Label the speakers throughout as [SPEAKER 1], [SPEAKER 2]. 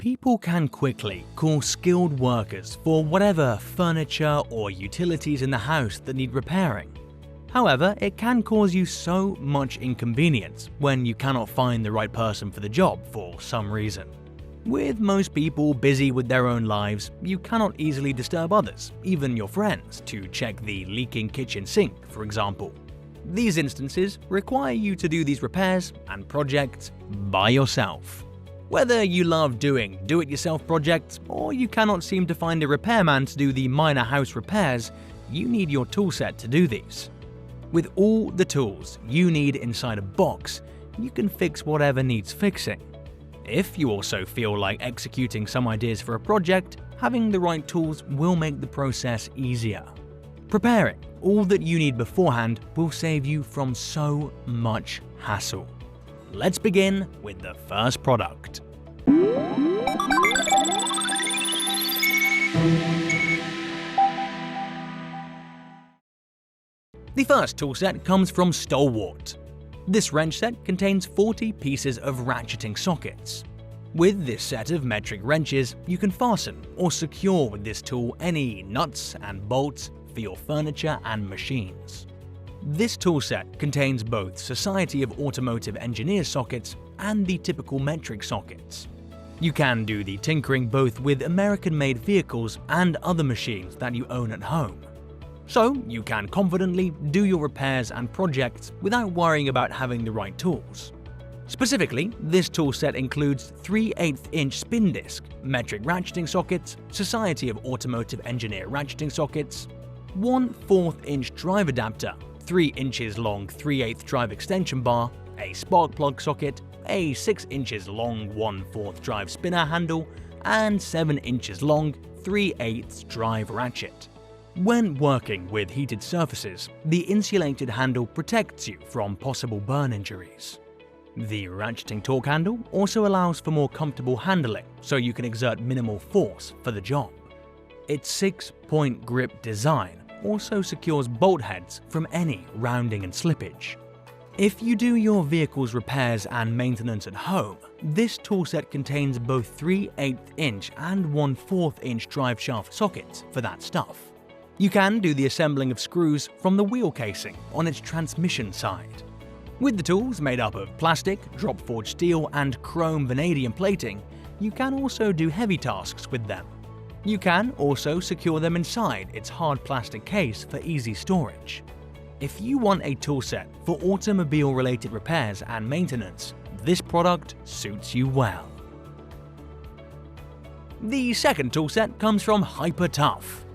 [SPEAKER 1] People can quickly call skilled workers for whatever furniture or utilities in the house that need repairing. However, it can cause you so much inconvenience when you cannot find the right person for the job for some reason. With most people busy with their own lives, you cannot easily disturb others, even your friends, to check the leaking kitchen sink, for example. These instances require you to do these repairs and projects by yourself. Whether you love doing do-it-yourself projects or you cannot seem to find a repairman to do the minor house repairs, you need your toolset to do these. With all the tools you need inside a box, you can fix whatever needs fixing. If you also feel like executing some ideas for a project, having the right tools will make the process easier. Preparing all that you need beforehand will save you from so much hassle. Let's begin with the first product. The first toolset comes from Stalwart. This wrench set contains 40 pieces of ratcheting sockets. With this set of metric wrenches, you can fasten or secure with this tool any nuts and bolts for your furniture and machines. This toolset contains both Society of Automotive Engineers sockets and the typical metric sockets. You can do the tinkering both with American-made vehicles and other machines that you own at home. So you can confidently do your repairs and projects without worrying about having the right tools. Specifically, this toolset includes 3/8-inch spin disc, metric ratcheting sockets, Society of Automotive Engineer ratcheting sockets, 1/4-inch drive adapter, 3 inches long 3/8 drive extension bar, a spark plug socket, a 6 inches long 1/4 drive spinner handle, and 7 inches long 3/8 drive ratchet. When working with heated surfaces, the insulated handle protects you from possible burn injuries. The ratcheting torque handle also allows for more comfortable handling, so you can exert minimal force for the job. Its 6-point grip design also secures bolt heads from any rounding and slippage. If you do your vehicle's repairs and maintenance at home, this toolset contains both 3/8-inch and 1/4-inch drive shaft sockets for that stuff. You can do the assembling of screws from the wheel casing on its transmission side. With the tools made up of plastic, drop-forged steel, and chrome vanadium plating, you can also do heavy tasks with them. You can also secure them inside its hard plastic case for easy storage. If you want a toolset for automobile-related repairs and maintenance, this product suits you well. The second toolset comes from Hyper-Tough.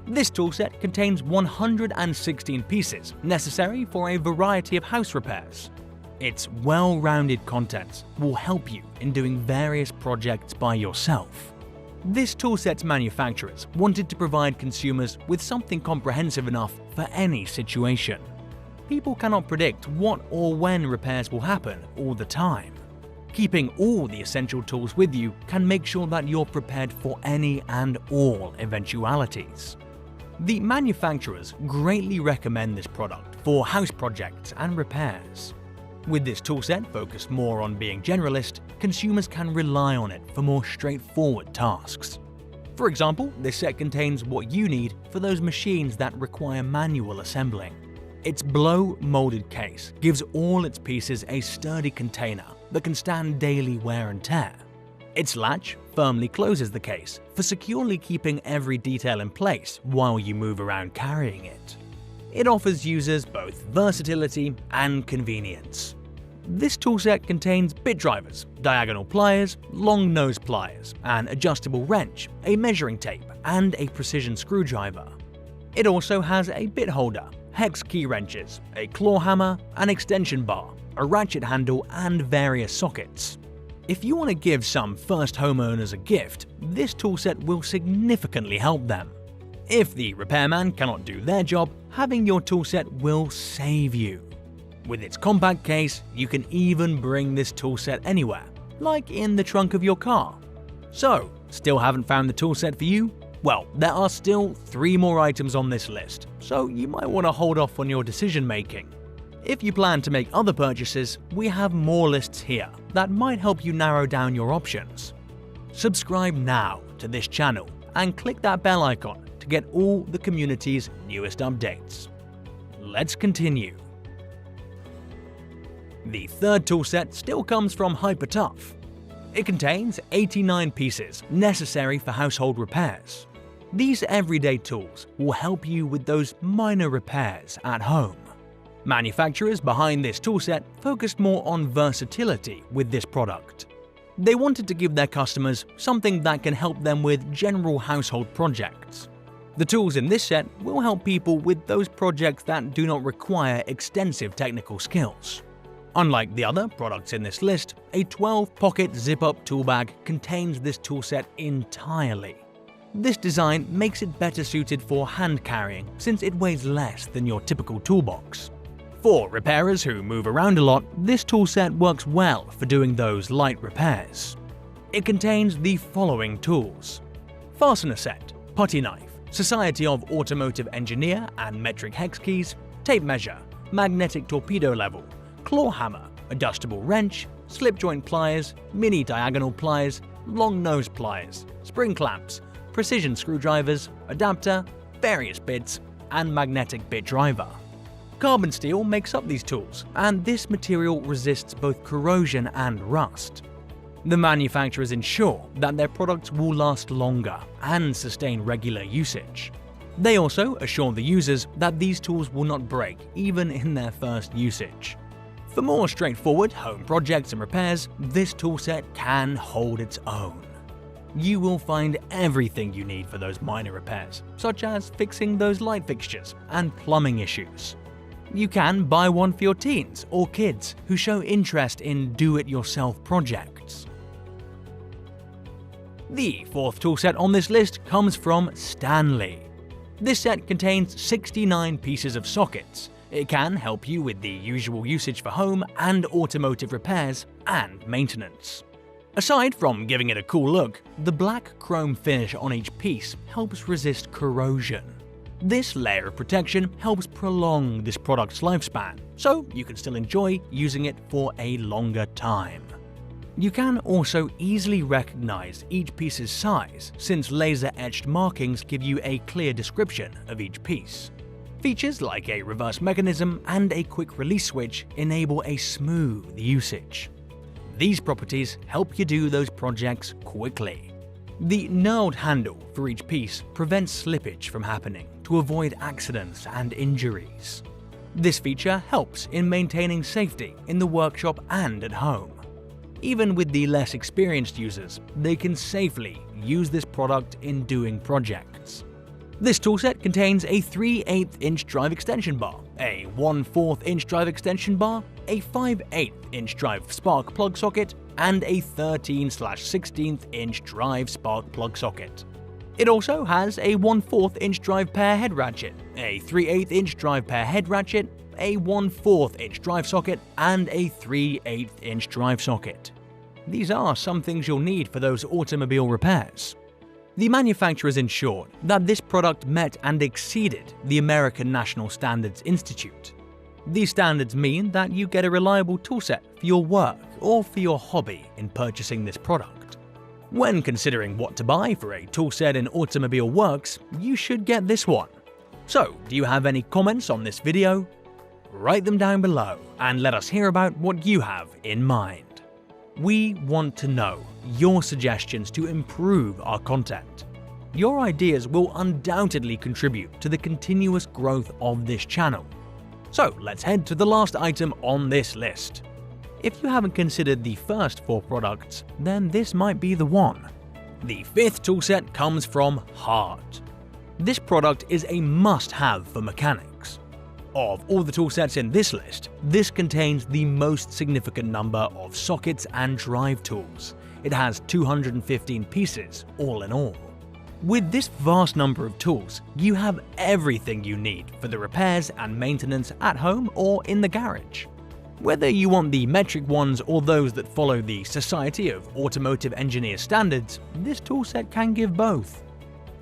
[SPEAKER 1] This toolset contains 116 pieces necessary for a variety of house repairs. Its well-rounded contents will help you in doing various projects by yourself. This toolset's manufacturers wanted to provide consumers with something comprehensive enough for any situation. People cannot predict what or when repairs will happen all the time. Keeping all the essential tools with you can make sure that you're prepared for any and all eventualities. The manufacturers greatly recommend this product for house projects and repairs. With this toolset focused more on being generalist, consumers can rely on it for more straightforward tasks. For example, this set contains what you need for those machines that require manual assembling. Its blow-molded case gives all its pieces a sturdy container that can stand daily wear and tear. Its latch firmly closes the case for securely keeping every detail in place while you move around carrying it. It offers users both versatility and convenience. This toolset contains bit drivers, diagonal pliers, long nose pliers, an adjustable wrench, a measuring tape, and a precision screwdriver. It also has a bit holder, hex key wrenches, a claw hammer, an extension bar, a ratchet handle, and various sockets. If you want to give some first homeowners a gift, this toolset will significantly help them. If the repairman cannot do their job, having your toolset will save you. With its compact case, you can even bring this toolset anywhere, like in the trunk of your car. So, still haven't found the toolset for you? Well, there are still 3 more items on this list, so you might want to hold off on your decision making. If you plan to make other purchases, we have more lists here that might help you narrow down your options. subscribe now to this channel and click that bell icon to get all the community's newest updates. Let's continue. The third toolset still comes from HyperTough. It contains 89 pieces necessary for household repairs. These everyday tools will help you with those minor repairs at home. Manufacturers behind this toolset focused more on versatility with this product. They wanted to give their customers something that can help them with general household projects. The tools in this set will help people with those projects that do not require extensive technical skills. Unlike the other products in this list, a 12-pocket zip-up tool bag contains this toolset entirely. This design makes it better suited for hand carrying since it weighs less than your typical toolbox. For repairers who move around a lot, this toolset works well for doing those light repairs. It contains the following tools: fastener set, putty knife, Society of Automotive Engineer and metric hex keys, tape measure, magnetic torpedo level, claw hammer, adjustable wrench, slip joint pliers, mini diagonal pliers, long nose pliers, spring clamps, precision screwdrivers, adapter, various bits, and magnetic bit driver. Carbon steel makes up these tools, and this material resists both corrosion and rust. The manufacturers ensure that their products will last longer and sustain regular usage. They also assure the users that these tools will not break even in their first usage. For more straightforward home projects and repairs, this toolset can hold its own. You will find everything you need for those minor repairs, such as fixing those light fixtures and plumbing issues. You can buy one for your teens or kids who show interest in do-it-yourself projects. The fourth toolset on this list comes from Stanley. This set contains 69 pieces of sockets. It can help you with the usual usage for home and automotive repairs and maintenance. Aside from giving it a cool look, the black chrome finish on each piece helps resist corrosion. This layer of protection helps prolong this product's lifespan, so you can still enjoy using it for a longer time. You can also easily recognize each piece's size since laser-etched markings give you a clear description of each piece. Features like a reverse mechanism and a quick release switch enable a smooth usage. These properties help you do those projects quickly. The knurled handle for each piece prevents slippage from happening to avoid accidents and injuries. This feature helps in maintaining safety in the workshop and at home. Even with the less experienced users, they can safely use this product in doing projects. This toolset contains a 3/8" drive extension bar, a 1/4" drive extension bar, a 5/8" drive spark plug socket, and a 13/16" drive spark plug socket. It also has a 1/4" drive pair head ratchet, a 3/8" drive pair head ratchet, a 1/4" drive socket, and a 3/8" drive socket. These are some things you'll need for those automobile repairs. The manufacturers ensured that this product met and exceeded the American National Standards Institute. These standards mean that you get a reliable toolset for your work or for your hobby in purchasing this product. When considering what to buy for a toolset in automobile works, you should get this one. So, do you have any comments on this video? Write them down below and let us hear about what you have in mind. We want to know your suggestions to improve our content. Your ideas will undoubtedly contribute to the continuous growth of this channel. So let's head to the last item on this list. If you haven't considered the first 4 products, then this might be the one. The 5th toolset comes from Hart. This product is a must-have for mechanics. Of all the toolsets in this list, this contains the most significant number of sockets and drive tools. It has 215 pieces, all in all. With this vast number of tools, you have everything you need for the repairs and maintenance at home or in the garage. Whether you want the metric ones or those that follow the Society of Automotive Engineers standards, this toolset can give both.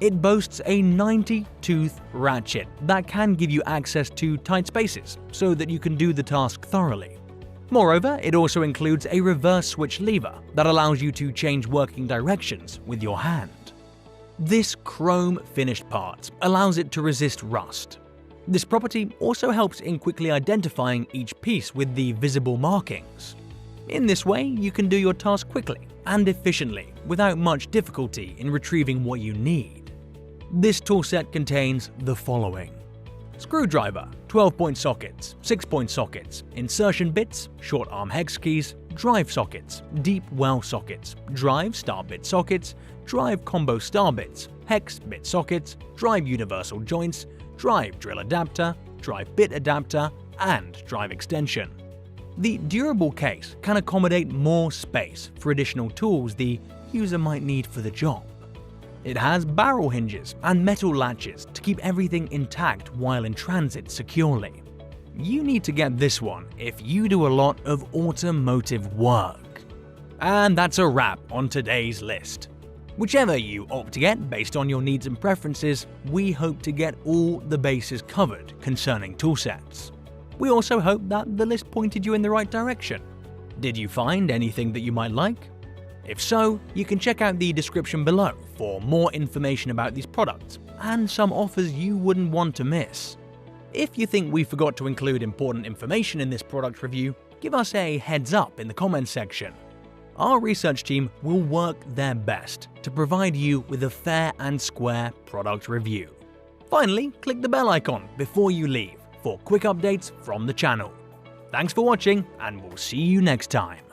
[SPEAKER 1] It boasts a 90-tooth ratchet that can give you access to tight spaces so that you can do the task thoroughly. Moreover, it also includes a reverse switch lever that allows you to change working directions with your hand. This chrome finished part allows it to resist rust. This property also helps in quickly identifying each piece with the visible markings. In this way, you can do your task quickly and efficiently without much difficulty in retrieving what you need. This toolset contains the following: screwdriver, 12-point sockets, 6-point sockets, insertion bits, short arm hex keys, drive sockets, deep well sockets, drive star bit sockets, drive combo star bits, hex bit sockets, drive universal joints, drive drill adapter, drive bit adapter, and drive extension. The durable case can accommodate more space for additional tools the user might need for the job. It has barrel hinges and metal latches to keep everything intact while in transit securely. You need to get this one if you do a lot of automotive work. And that's a wrap on today's list. Whichever you opt to get based on your needs and preferences, we hope to get all the bases covered concerning toolsets. We also hope that the list pointed you in the right direction. Did you find anything that you might like? If so, you can check out the description below for more information about these products and some offers you wouldn't want to miss. If you think we forgot to include important information in this product review, give us a heads up in the comments section. Our research team will work their best to provide you with a fair and square product review. Finally, click the bell icon before you leave for quick updates from the channel. Thanks for watching, and we'll see you next time.